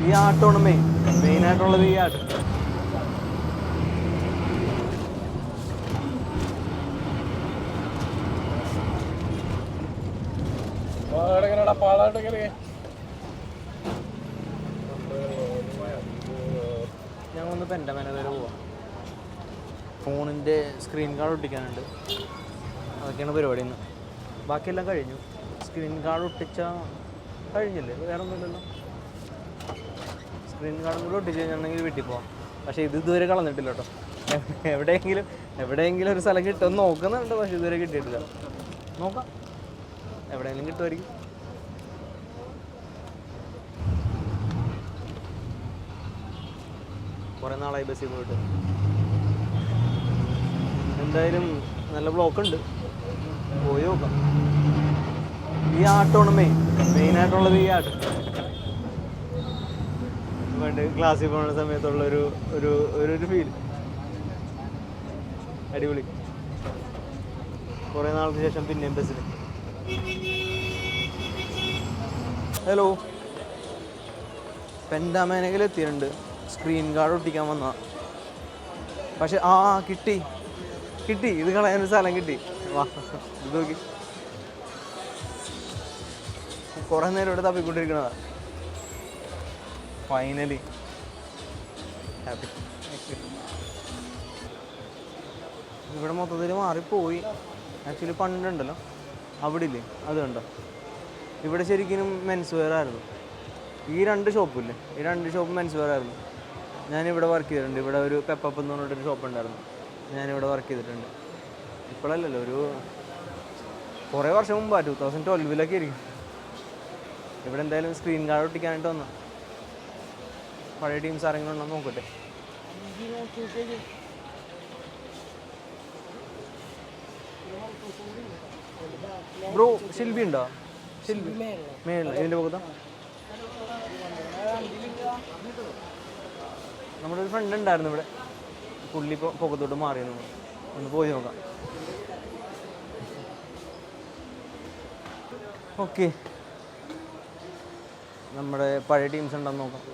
ഈ ആട്ടമാണ് മെയിനായിട്ടുള്ളത് ഈ ആട്ടം. ഞാൻ ഒന്ന് പെൻഡാമേന വരെ പോവാം. ഫോണിൻ്റെ സ്ക്രീൻ കാർഡ് ഒട്ടിക്കാനുണ്ട്, അതൊക്കെയാണ് പരിപാടി ഇന്ന്. ബാക്കിയെല്ലാം കഴിഞ്ഞു. സ്ക്രീൻ കാർഡ് ഒട്ടിച്ചാൽ കഴിഞ്ഞില്ലേ, വേറെ ഒന്നുമില്ലല്ലോ. സ്ക്രീൻ കാർഡും കൂടി ഒട്ടിച്ച് കഴിഞ്ഞിട്ടുണ്ടെങ്കിൽ വീട്ടിൽ പോവാം. പക്ഷേ ഇത് ഇതുവരെ കളഞ്ഞിട്ടില്ല കേട്ടോ. എവിടെയെങ്കിലും ഒരു സ്ഥലം കിട്ടുമെന്ന് നോക്കുന്നുണ്ട്, പക്ഷേ ഇതുവരെ കിട്ടിയിട്ടില്ല. നോക്കാം, എവിടെയെങ്കിലും കിട്ടുമായിരിക്കും. കുറേ നാളായി ബസ്സിൽ പോയിട്ട്. എന്തായാലും നല്ല ബ്ലോക്ക് ഉണ്ട്, പോയി നോക്കാം. ഈ ആട്ടമാണ് മെയിനായിട്ടുള്ളത് ഈ ആട്ടം. പണ്ട് ക്ലാസ്സിൽ പോകുന്ന സമയത്തുള്ളൊരു ഒരു ഒരു ഫീൽ അടിപൊളി. കുറേ നാൾക്ക് ശേഷം പിന്നെയും ബസ്സിൽ. ഹലോ, പെൻഡാമേനയിൽ എത്തിയിട്ടുണ്ട്. സ്ക്രീൻ കാർഡ് ഒട്ടിക്കാൻ വന്ന, പക്ഷെ കിട്ടി ഇത് കളയാനൊരു സ്ഥലം കിട്ടി. വാ, ഇത് നോക്കി. കുറേ നേരം ഇവിടെ തപ്പിക്കൊണ്ടിരിക്കണതാ. Finally happy. ഇവിടെ മൊത്തത്തിൽ മാറിപ്പോയി. ആക്ച്വലി പണ്ടുണ്ടല്ലോ അവിടെ ഇല്ലേ, അത് കണ്ടോ, ഇവിടെ ശരിക്കും മെൻസ് വെയർ ആയിരുന്നു. ഈ രണ്ട് ഷോപ്പില്ലേ, ഈ രണ്ട് ഷോപ്പ് മെൻസ് വെയർ ആയിരുന്നു. ഞാനിവിടെ വർക്ക് ചെയ്തിട്ടുണ്ട്. ഇവിടെ ഒരു പെപ്പപ്പ് എന്ന് പറഞ്ഞിട്ടൊരു ഷോപ്പ് ഉണ്ടായിരുന്നു, ഞാനിവിടെ വർക്ക് ചെയ്തിട്ടുണ്ട്. ഇപ്പോഴല്ലല്ലോ, ഒരു കുറേ വർഷം മുമ്പാണ്, 2012 ഇരിക്കും. ഇവിടെ എന്തായാലും സ്ക്രീൻ കാർഡ് ഒട്ടിക്കാനായിട്ട് വന്നു. പഴയ ടീംസ് ആരെങ്കിലും ഉണ്ടോ നോക്കട്ടെ. ബ്രോ, ഷിൽബി ഉണ്ടോ? ഷിൽബി മേളിൽ ഇതിൻ്റെ പുറത്താ. നമ്മുടെ ഒരു ഫ്രണ്ട് ഉണ്ടായിരുന്നു ഇവിടെ, പുള്ളി ഇപ്പോൾ പുറത്തോട്ട് മാറിയെന്ന്, ഒന്ന് പോയി നോക്കാം. ഓക്കെ, നമ്മുടെ പഴയ ടീംസ് ഉണ്ടെന്ന് നോക്കാം.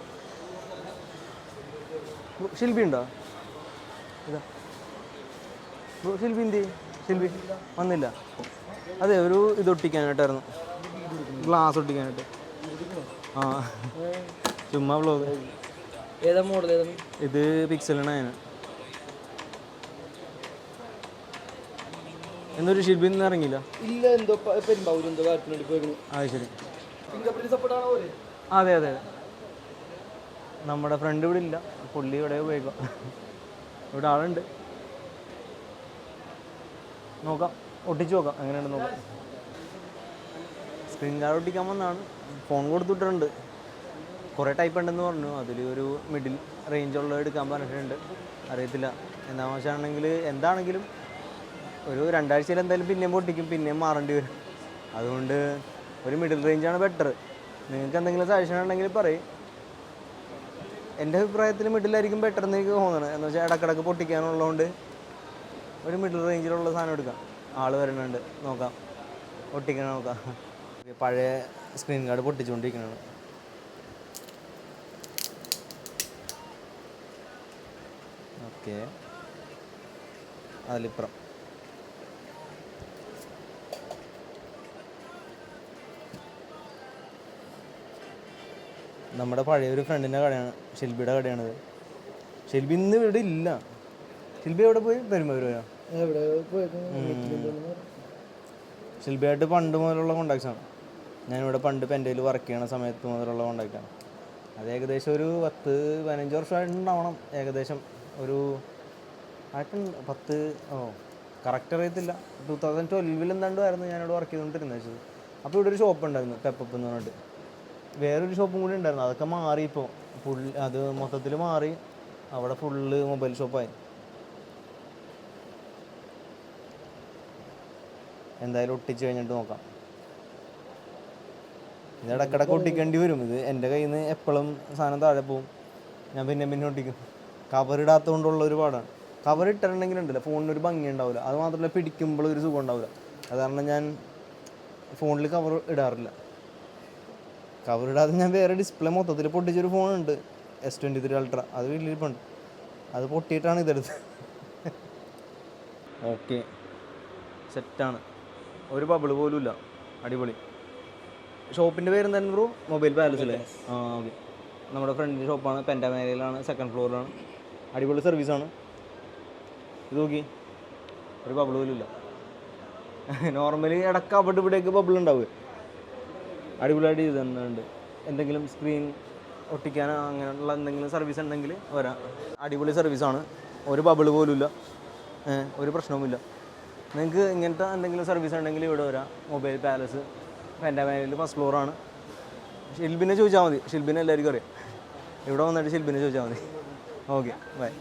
ഷിൽബി ഉണ്ടോ? ഇതാ ഷിൽബി എന്തി? ഷിൽബി വന്നില്ല. അതെ, ഒരു ഇത് ഒട്ടിക്കാനായിട്ടായിരുന്നു, ഗ്ലാസ് ഒട്ടിക്കാനായിട്ട്. ആ, ചുമ്മാ വ്ളോഗ്. ഏതാ മോഡൽ? ഇത് പിക്സൽ 9. എന്നൊരു ഷിൽബി ഒന്നും ഇറങ്ങിയില്ല. ഇല്ല, എന്തോ പെരുമ്പാവൂർ എന്തോ കാര്യത്തിന് വേണ്ടി പോയിരുന്നു. അത് ശരി. ഫിംഗർപ്രിന്റ് സപ്പോർട്ട് ആണോ? അതെ അതെ, നമ്മുടെ ഫ്രണ്ട് ഇവിടെ ഇല്ല, പുള്ളി ഇവിടെ ഉപയോഗിക്കാം. ഇവിടെ ആളുണ്ട്, നോക്കാം, ഒട്ടിച്ച് നോക്കാം എങ്ങനെയുണ്ട് നോക്കാം. സ്ക്രീൻ കാർഡ് ഒട്ടിക്കാൻ വന്നാണ്, ഫോൺ കൊടുത്തിട്ടുണ്ട്. കുറേ ടൈപ്പ് ഉണ്ടെന്ന് പറഞ്ഞു, അതിൽ ഒരു മിഡിൽ റേഞ്ചുള്ളത് എടുക്കാൻ പറഞ്ഞിട്ടുണ്ട്. അറിയത്തില്ല എന്താണെന്ന് വെച്ചാണെങ്കിൽ, എന്താണെങ്കിലും ഒരു 2 ആഴ്ചയിൽ എന്തായാലും പിന്നെയും പൊട്ടിക്കും, പിന്നെയും മാറേണ്ടി വരും. അതുകൊണ്ട് ഒരു മിഡിൽ റേഞ്ചാണ് ബെറ്റർ. നിങ്ങൾക്ക് എന്തെങ്കിലും സജഷൻ ഉണ്ടെങ്കിൽ പറയും. എൻ്റെ അഭിപ്രായത്തിൽ മിഡിലായിരിക്കും ബെറ്റർ എന്ന് എനിക്ക് തോന്നുന്നത്. എന്ന് വെച്ചാൽ ഇടക്കിടക്ക് പൊട്ടിക്കാനുള്ളതുകൊണ്ട് ഒരു മിഡിൽ റേഞ്ചിലുള്ള സാധനം എടുക്കാം. ആൾ വരുന്നുണ്ട്, നോക്കാം, ഒട്ടിക്കണം നോക്കാം. പഴയ സ്ക്രീൻ കാർഡ് പൊട്ടിച്ചുകൊണ്ടിരിക്കുന്നതാണ്. ഓക്കെ, അതിലിപ്പുറം നമ്മുടെ പഴയൊരു ഫ്രണ്ടിൻ്റെ കടയാണ്, ഷിൽബിയുടെ കടയാണിത്. ഷിൽബി ഇന്ന് ഇവിടെ ഇല്ല. ഷിൽബി എവിടെ പോയി? പെരുമ്പൂരോ? ഷിൽബിയായിട്ട് പണ്ട് മുതലുള്ള കോണ്ടാക്ട്സാണ്. ഞാനിവിടെ പണ്ട് പെൻഡയിൽ വർക്ക് ചെയ്യണ സമയത്ത് മുതലുള്ള കോണ്ടാക്റ്റാണ്. അത് ഏകദേശം ഒരു 10-15 വർഷമായിട്ടുണ്ടാവണം. ഏകദേശം ഒരു 10 കറക്റ്റ് അറിയത്തില്ല. 2012 എന്താണ്ടായിരുന്നു ഞാനിവിടെ വർക്ക് ചെയ്തുകൊണ്ടിരുന്നത് വെച്ചത്. അപ്പോൾ ഇവിടെ ഒരു ഷോപ്പ് ഉണ്ടായിരുന്നു, പെപ്പപ്പ് എന്ന് പറഞ്ഞിട്ട്. വേറൊരു ഷോപ്പും കൂടി ഉണ്ടായിരുന്നു, അതൊക്കെ മാറി. ഇപ്പോൾ അത് മൊത്തത്തിൽ മാറി, അവിടെ ഫുള്ള് മൊബൈൽ ഷോപ്പായി. എന്തായാലും ഒട്ടിച്ച് കഴിഞ്ഞിട്ട് നോക്കാം. ഇത് ഇടക്കിടക്ക് ഒട്ടിക്കേണ്ടി വരും. ഇത് എൻ്റെ കയ്യിൽ നിന്ന് എപ്പോഴും സാധനം താഴെ പോവും, ഞാൻ പിന്നെ ഒട്ടിക്കും. കവറിടാത്തത് കൊണ്ടുള്ള ഒരു പാടാണ്. കവർ ഇട്ടിട്ടുണ്ടെങ്കിലുണ്ടല്ലോ ഫോണിനൊരു ഭംഗി ഉണ്ടാവില്ല. അത് മാത്രമല്ല, പിടിക്കുമ്പോൾ ഒരു സുഖം ഉണ്ടാവില്ല. അത് കാരണം ഞാൻ ഫോണിൽ കവർ ഇടാറില്ല. കവറിടാതെ ഞാൻ വേറെ ഡിസ്പ്ലേ മൊത്തത്തിൽ പൊട്ടിച്ചൊരു ഫോണുണ്ട് S23 അൾട്ര, അത് വീട്ടിലിരിപ്പുണ്ട്. അത് പൊട്ടിയിട്ടാണ് ഇതെടുത്തത്. ഓക്കെ, സെറ്റാണ്, ഒരു ബബിള് പോലും ഇല്ല, അടിപൊളി. ഷോപ്പിൻ്റെ പേര് എന്തായിരുന്നു ബ്രോ? മൊബൈൽ പാലസിലെ. ആ ഓക്കെ, നമ്മുടെ ഫ്രണ്ടിൻ്റെ ഷോപ്പാണ്, പെൻറ്റാമേരയിലാണ്, സെക്കൻഡ് ഫ്ലോറിലാണ്. അടിപൊളി സർവീസാണ്. ഇത് നോക്കി, ഒരു ബബിൾ പോലും ഇല്ല. നോർമലി ഇടയ്ക്ക് അവിടെ ഇവിടെയൊക്കെ ബബിൾ ഉണ്ടാവുക. അടിപൊളിയായിട്ട് ചെയ്ത് തന്നുണ്ട്. എന്തെങ്കിലും സ്ക്രീൻ ഒട്ടിക്കാനോ അങ്ങനെയുള്ള എന്തെങ്കിലും സർവീസ് ഉണ്ടെങ്കിൽ വരാം. അടിപൊളി സർവീസാണ്, ഒരു ബബിൾ പോലും ഇല്ല, ഒരു പ്രശ്നവുമില്ല. നിങ്ങൾക്ക് ഇങ്ങനത്തെ എന്തെങ്കിലും സർവീസ് ഉണ്ടെങ്കിൽ ഇവിടെ വരാം. മൊബൈൽ പാലസ്, പെൻറ്റാമേരയിൽ ഫസ്റ്റ് ഫ്ലോറാണ്. ഷിൽബിനെ ചോദിച്ചാൽ മതി, ഷിൽബിനെ എല്ലാവർക്കും അറിയാം. ഇവിടെ വന്നിട്ട് ഷിൽബിനെ ചോദിച്ചാൽ മതി. Okay, by.